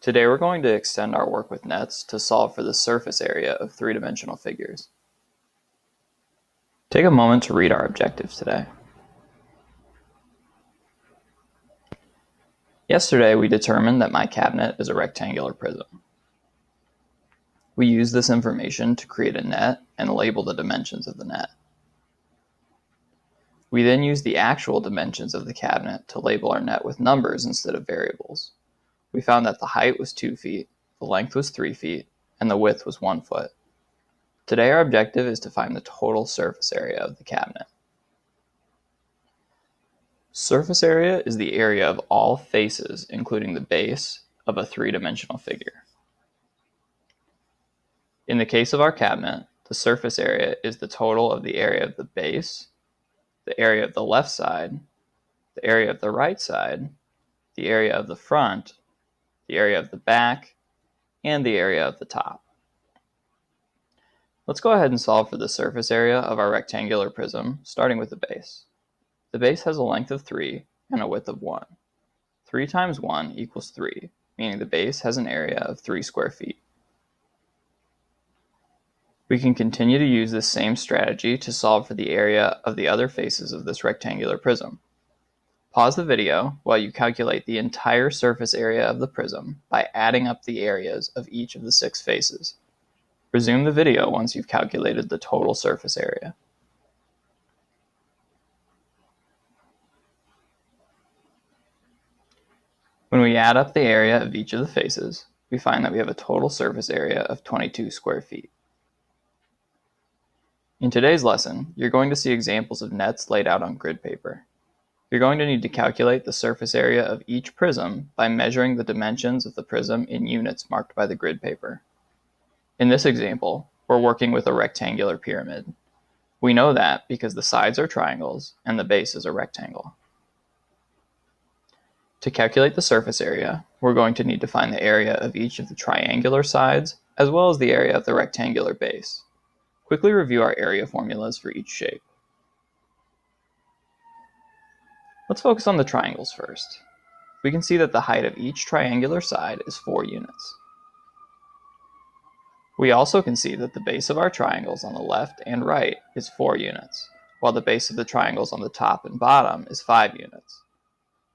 Today we're going to extend our work with nets to solve for the surface area of three-dimensional figures. Take a moment to read our objectives today. Yesterday we determined that my cabinet is a rectangular prism. We used this information to create a net and label the dimensions of the net. We then used the actual dimensions of the cabinet to label our net with numbers instead of variables. We found that the height was 2 feet, the length was 3 feet, and the width was 1 foot. Today our objective is to find the total surface area of the cabinet. Surface area is the area of all faces, including the base, of a three-dimensional figure. In the case of our cabinet, the surface area is the total of the area of the base, the area of the left side, the area of the right side, the area of the front, the area of the back, and the area of the top. Let's go ahead and solve for the surface area of our rectangular prism, starting with the base. The base has a length of 3 and a width of 1. 3 times 1 equals 3, meaning the base has an area of 3 square feet. We can continue to use this same strategy to solve for the area of the other faces of this rectangular prism. Pause the video while you calculate the entire surface area of the prism by adding up the areas of each of the 6 faces. Resume the video once you've calculated the total surface area. When we add up the area of each of the faces, we find that we have a total surface area of 22 square feet. In today's lesson, you're going to see examples of nets laid out on grid paper. You're going to need to calculate the surface area of each prism by measuring the dimensions of the prism in units marked by the grid paper. In this example, we're working with a rectangular pyramid. We know that because the sides are triangles and the base is a rectangle. To calculate the surface area, we're going to need to find the area of each of the triangular sides as well as the area of the rectangular base. Quickly review our area formulas for each shape. Let's focus on the triangles first. We can see that the height of each triangular side is 4 units. We also can see that the base of our triangles on the left and right is 4 units, while the base of the triangles on the top and bottom is 5 units.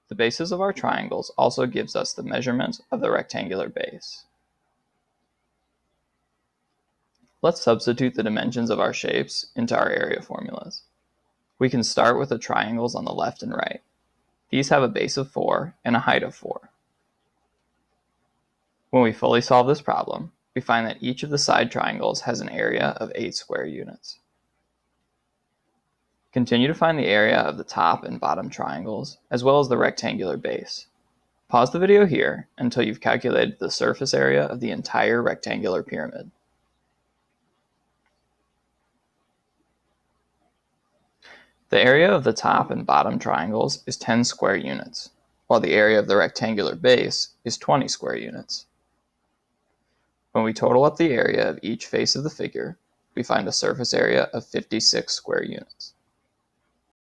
The bases of our triangles also gives us the measurement of the rectangular base. Let's substitute the dimensions of our shapes into our area formulas. We can start with the triangles on the left and right. These have a base of 4 and a height of 4. When we fully solve this problem, we find that each of the side triangles has an area of 8 square units. Continue to find the area of the top and bottom triangles, as well as the rectangular base. Pause the video here until you've calculated the surface area of the entire rectangular pyramid. The area of the top and bottom triangles is 10 square units, while the area of the rectangular base is 20 square units. When we total up the area of each face of the figure, we find a surface area of 56 square units.